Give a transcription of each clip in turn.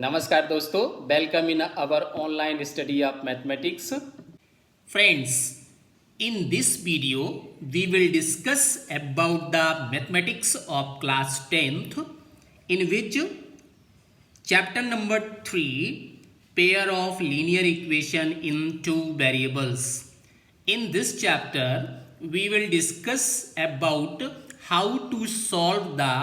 नमस्कार दोस्तों, welcome in our online study of mathematics. Friends, in this video we will discuss about the mathematics of class 10th, in which chapter number 3, pair of linear equation in two variables. In this chapter we will discuss about how to solve the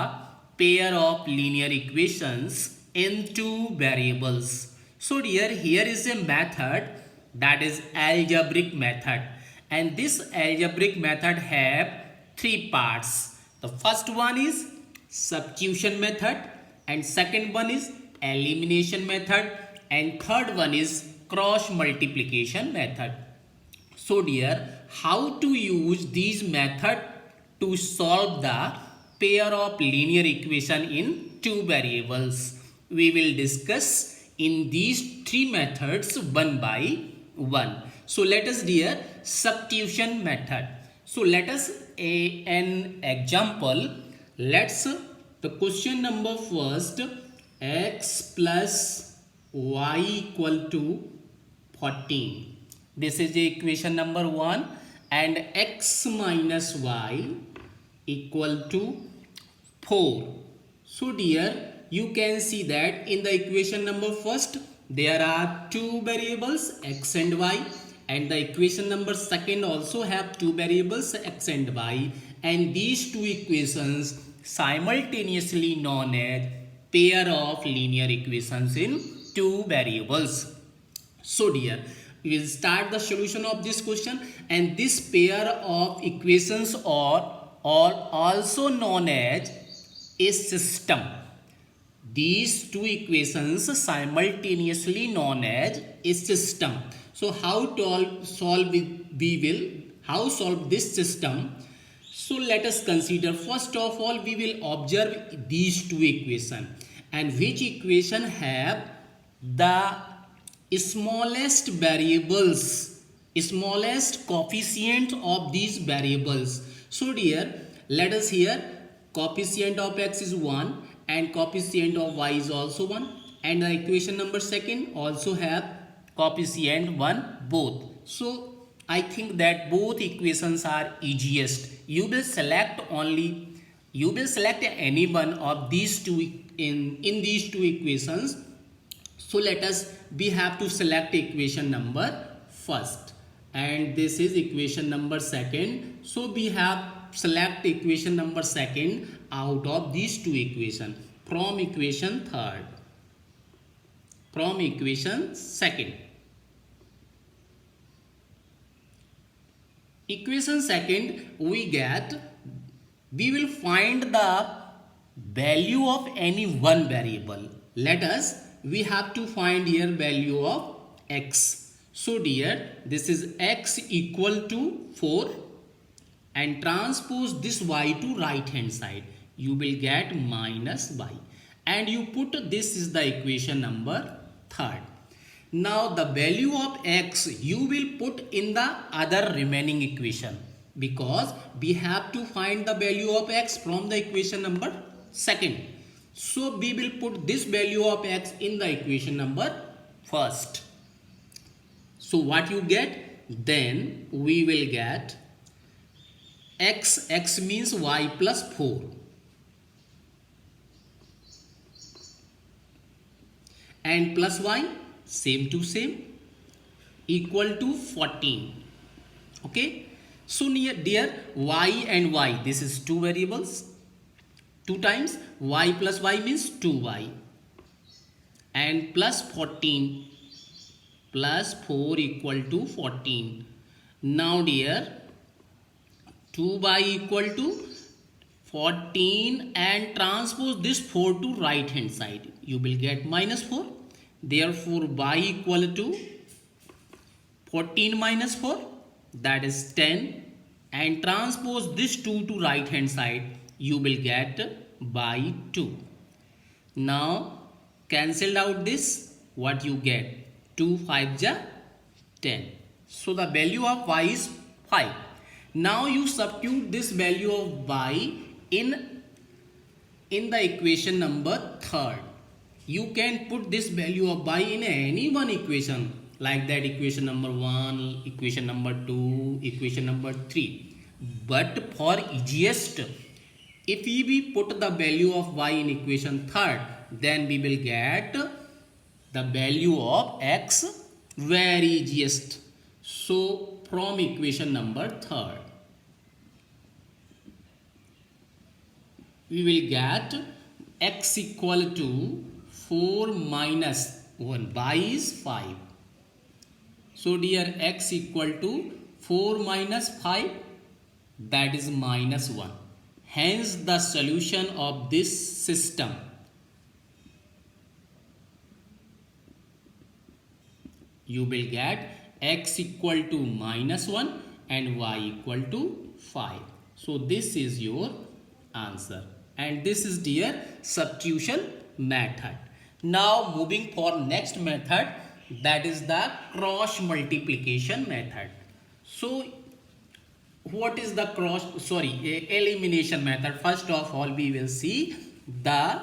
pair of linear equations in two variables. So dear, here is a method, that is algebraic method, and this algebraic method have three parts. The first one is substitution method, and second one is elimination method, and third one is cross multiplication method. So dear, how to use these method to solve the pair of linear equation in two variables? We will discuss in these three methods one by one. So let us dear substitution method. So let us an example. Let's the question number first, x plus y equal to 14. This is the equation number 1, and x minus y equal to 4. So dear, you can see that in the equation number first there are two variables x and y, and the equation number second also have two variables x and y, and these two equations simultaneously known as pair of linear equations in two variables. So dear, we will start the solution of this question, and this pair of equations are also known as a system. These two equations simultaneously known as a system. So how to solve this system? So let us consider, first of all we will observe these two equations, and which equation have the smallest variables, smallest coefficient of these variables. So dear, let us here coefficient of x is 1 and coefficient of y is also 1, and the equation number second also have coefficient 1 both. So I think that both equations are easiest. You will select any one of these two in these two equations. So let us, we have to select equation number first, and this is equation number second. So we have select equation number second out of these two equations from equation third, from equation second. Equation second we will find the value of any one variable. Let us, we have to find here value of x. So dear, this is x equal to 4, and transpose this y to right hand side, you will get minus y, and you put this is the equation number third. Now the value of x you will put in the other remaining equation, because we have to find the value of x from the equation number second. So we will put this value of x in the equation number first. So what you get? Then we will get x means y plus 4, and plus y same to same equal to 14. Okay, so dear, y and y, this is two variables, 2 times y plus y means 2y, and plus 14 plus 4 equal to 14. Now dear, 2y equal to 14, and transpose this 4 to right hand side, you will get minus 4. Therefore y equal to 14 minus 4, that is 10, and transpose this 2 to right hand side, you will get by 2. Now cancel out this, what you get? 2 5 ja 10. So the value of y is 5. Now you substitute this value of y in the equation number third. you can put this value of y in any one equation, like that equation number 1, equation number 2, equation number 3. But for easiest, if we put the value of y in equation third, then we will get the value of x very easiest. So from equation number third, we will get x equal to 4 minus 1, y is 5. So dear, x equal to 4 minus 5, that is minus 1. Hence the solution of this system you will get x equal to minus 1 and y equal to 5. So this is your answer, and this is dear substitution method. Now moving for next method, that is the cross multiplication method. So what is the elimination method? First of all, we will see the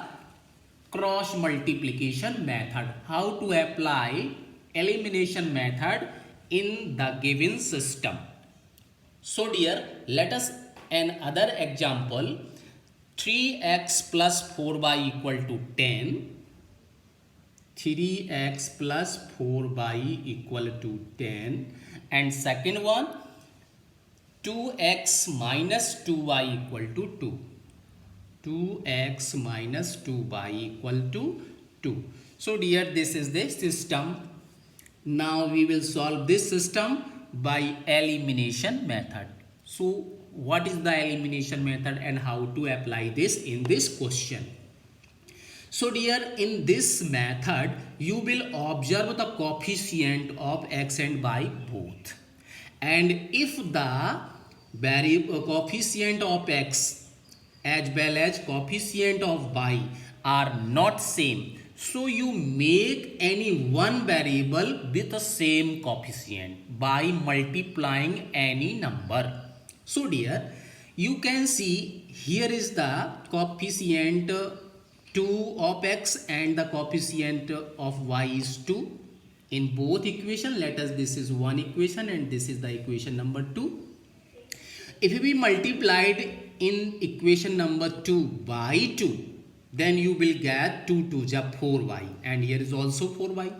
cross multiplication method, how to apply elimination method in the given system. So dear, let us another example. 3x plus 4y equal to 10. 3x plus 4y equal to 10. And second one, 2x minus 2y equal to 2. 2x minus 2y equal to 2. So dear, this is the system. Now we will solve this system by elimination method. So what is the elimination method and how to apply this in this question? So dear, in this method, you will observe the coefficient of x and y both. And if the coefficient of x as well as coefficient of y are not same, so you make any one variable with the same coefficient by multiplying any number. So dear, you can see here is the coefficient 2 of x and the coefficient of y is 2. In both equation, let us, this is one equation and this is the equation number 2. If we multiplied in equation number 2 by 2, then you will get 2 to the 4y, and here is also 4y.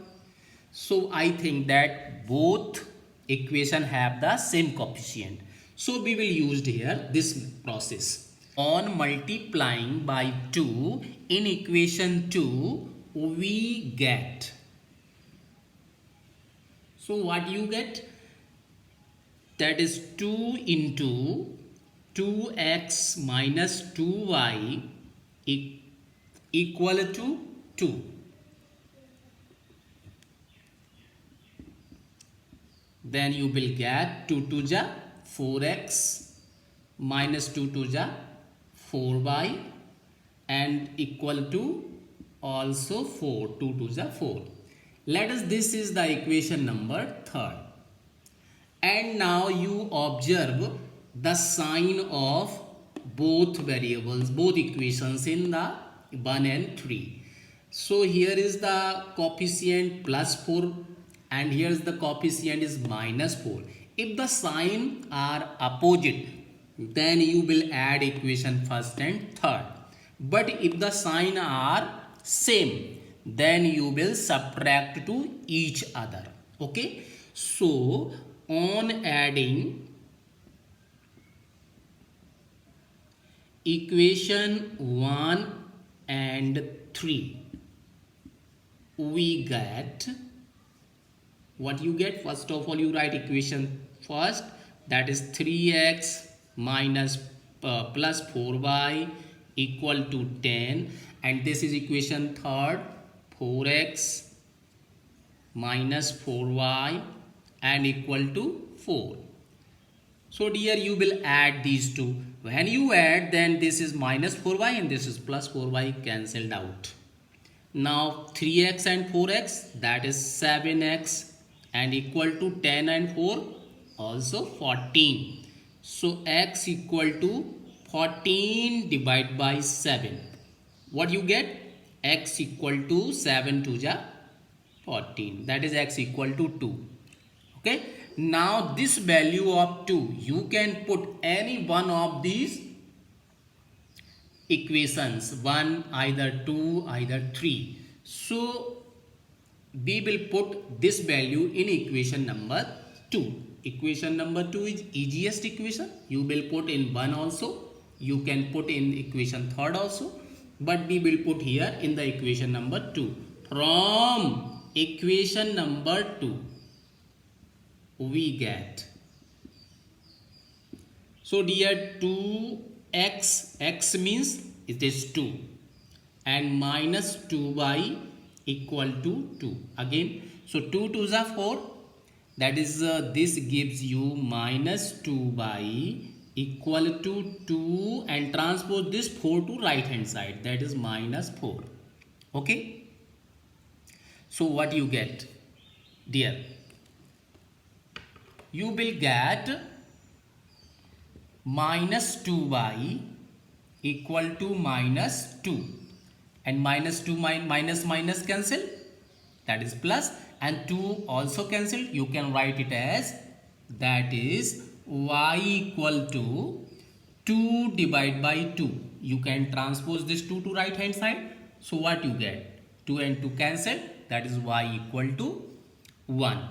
So I think that both equation have the same coefficient. So we will use here this process. On multiplying by 2 in equation 2, we get. So what you get? That is 2 into 2x minus 2y equal to 2. Then you will get 2 to the 4x minus 2 to the 4y and equal to also 4, 2 to the 4. Let us, this is the equation number 3. And now you observe the sign of both variables, both equations in the 1 and 3. So here is the coefficient plus 4 and here is the coefficient is minus 4. If the sign are opposite, then you will add equation first and third. But if the sign are same, then you will subtract to each other. Okay. So on adding equation 1 and 3, we get what you get. First of all, you write equation first, that is 3x minus plus 4y equal to 10, and this is equation third, 4x minus 4y and equal to 4. So dear, you will add these two. When you add, then this is minus 4y and this is plus 4y cancelled out. Now 3x and 4x, that is 7x and equal to 10 and 4 also 14. So x equal to 14 divided by 7. What you get? x equal to 7 to the 14, that is x equal to 2. Okay, now this value of 2 you can put any one of these equations, one, either 2, either 3. So we will put this value in equation number 2. Equation number 2 is easiest equation. You will put in 1 also, you can put in equation 3rd also, but we will put here in the equation number 2. From equation number 2 we get, so dear, 2x, x means it is 2, and minus 2y equal to 2 again. So 2 2s are 4, that is this gives you minus 2y equal to 2, and transpose this 4 to right hand side, that is minus 4. Okay, so what you get, dear, you will get minus 2y equal to minus 2, and minus 2 minus minus cancel, that is plus, and 2 also cancel. You can write it as, that is y equal to 2 divided by 2. You can transpose this 2 to right hand side. So what you get, 2 and 2 cancel, that is y equal to 1.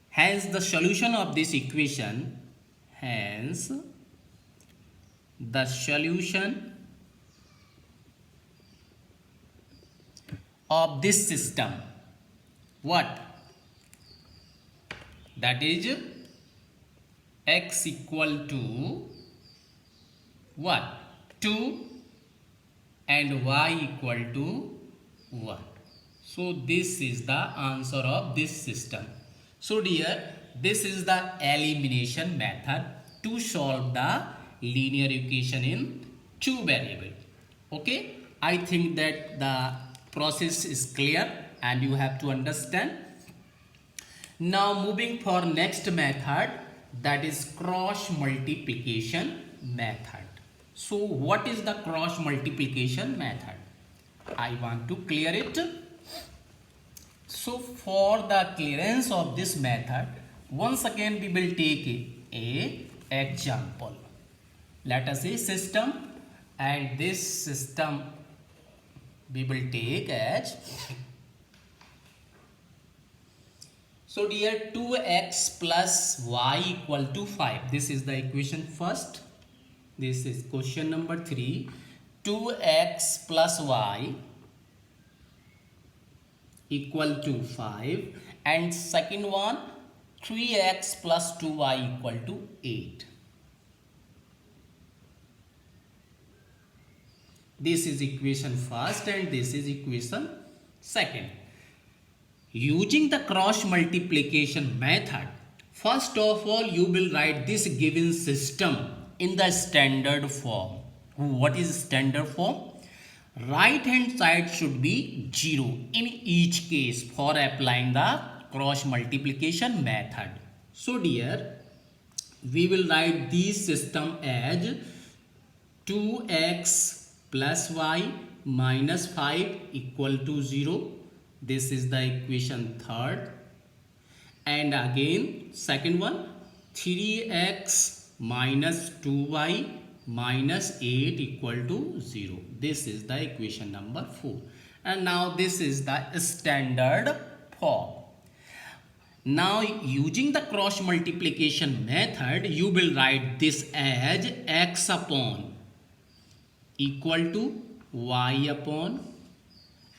Hence the solution of this equation, hence the solution of this system, what, that is x equal to what, 2, and y equal to 1. So this is the answer of this system. So dear, this is the elimination method to solve the linear equation in 2 variables. Okay, I think that the process is clear and you have to understand. Now moving for next method, that is cross multiplication method. So what is the cross multiplication method? I want to clear it. So for the clearance of this method, once again we will take a example. Let us say system, and this system we will take as, so dear, 2x plus y equal to 5. This is the equation first. This is question number 3. 2x plus y equal to 5, and second one, 3x plus 2y equal to 8. This is equation first and this is equation second. Using the cross multiplication method, first of all you will write this given system in the standard form. What is standard form? Right hand side should be 0 in each case for applying the cross multiplication method. So dear, we will write this system as 2x plus y minus 5 equal to 0. This is the equation third. And again second one, 3x minus 2y minus 8 equal to 0. This is the equation number 4. And now this is the standard form. Now using the cross multiplication method, you will write this as x upon equal to y upon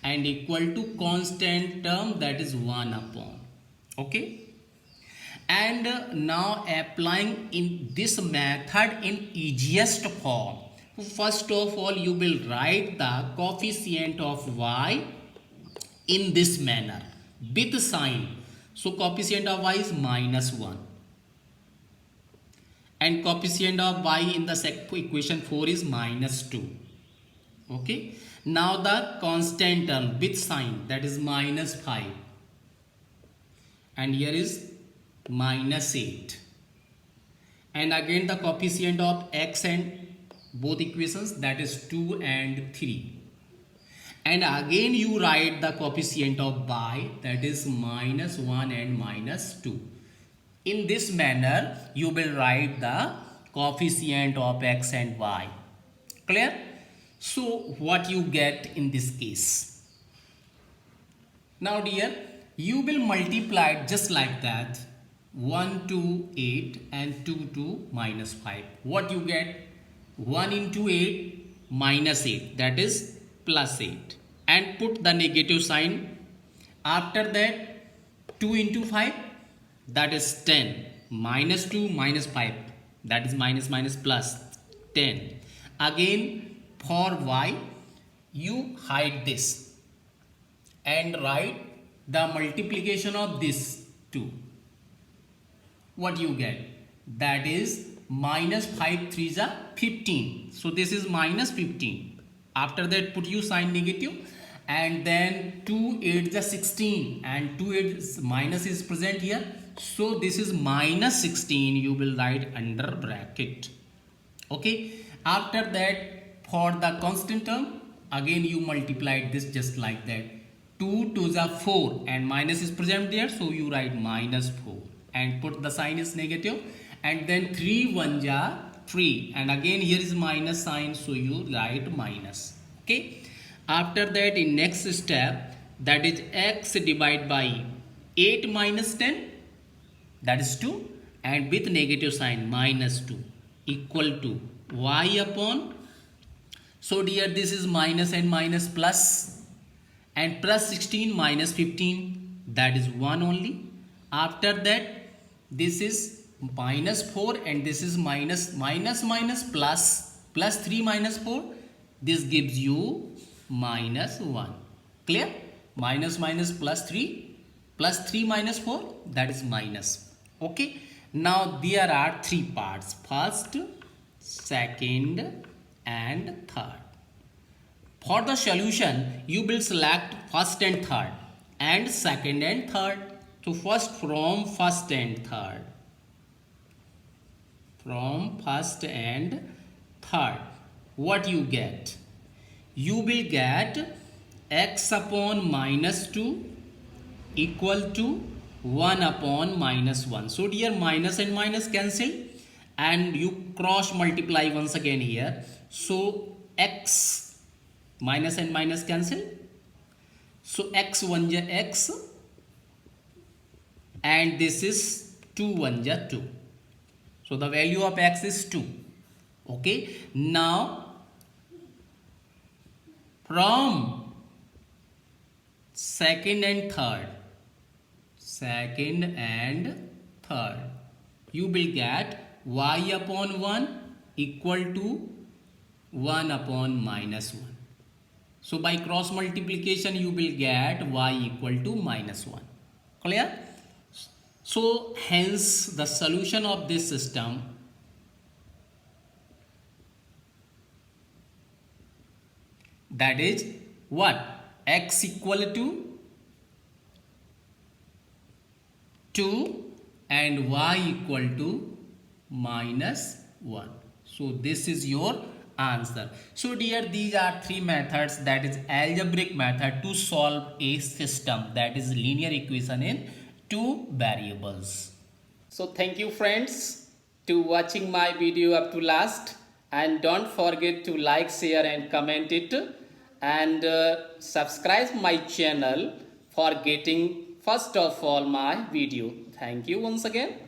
and equal to constant term, that is 1 upon. Okay. And now applying in this method in easiest form. First of all you will write the coefficient of y in this manner with sign. So coefficient of y is minus 1 and coefficient of y in the equation 4 is minus 2. Okay. Now the constant term with sign, that is minus 5, and here is minus 8, and again the coefficient of x and both equations, that is 2 and 3, and again you write the coefficient of y, that is minus 1 and minus 2. In this manner you will write the coefficient of x and y. Clear? So what you get in this case? Now dear, you will multiply it just like that, 1 to 8 and 2 to minus 5. What you get? 1 into 8 minus 8, that is plus 8, and put the negative sign. After that 2 into 5, that is 10, minus 2 minus 5, that is minus minus plus 10. Again for y you hide this and write the multiplication of this 2. What you get? That is minus 5 3s are 15. So this is minus 15. After that put you sign negative, and then 2 8s are 16, and 2 8 minus is present here. So this is minus 16. You will write under bracket. Okay. After that, for the constant term, again you multiply this just like that. 2 2s are 4, and minus is present there, so you write minus 4 and put the sign is negative, and then 3 1s are 3, and again here is minus sign, so you write minus. Okay. After that, in next step, that is x divided by 8 minus 10, that is 2, and with negative sign minus 2 equal to y upon. So dear, this is minus and minus plus, and plus 16 minus 15, that is 1 only. After that, this is minus 4, and this is minus plus 3 minus 4, this gives you minus 1. Clear? Minus plus 3 minus 4, that is minus. Okay. Now there are 3 parts: first, second and third. For the solution you will select first and third, and second and third. So first, from first and third. From first and third, what you get? You will get x upon minus 2 equal to 1 upon minus 1. So dear, minus and minus cancel, and you cross multiply once again here. So x, minus and minus cancel. So x 1 ja x, and this is 2 1 ja 2. So the value of x is 2. Okay. Now from second and third, you will get y upon 1 equal to 1 upon minus 1. So by cross multiplication you will get y equal to minus 1. Clear? So hence the solution of this system, that is what? X equal to 2 and y equal to minus 1. So this is your answer. So dear, these are 3 methods, that is algebraic method to solve a system, that is linear equation in 2 variables. So thank you friends to watching my video up to last, and don't forget to like, share and comment it, and subscribe my channel for getting first of all my video. Thank you once again.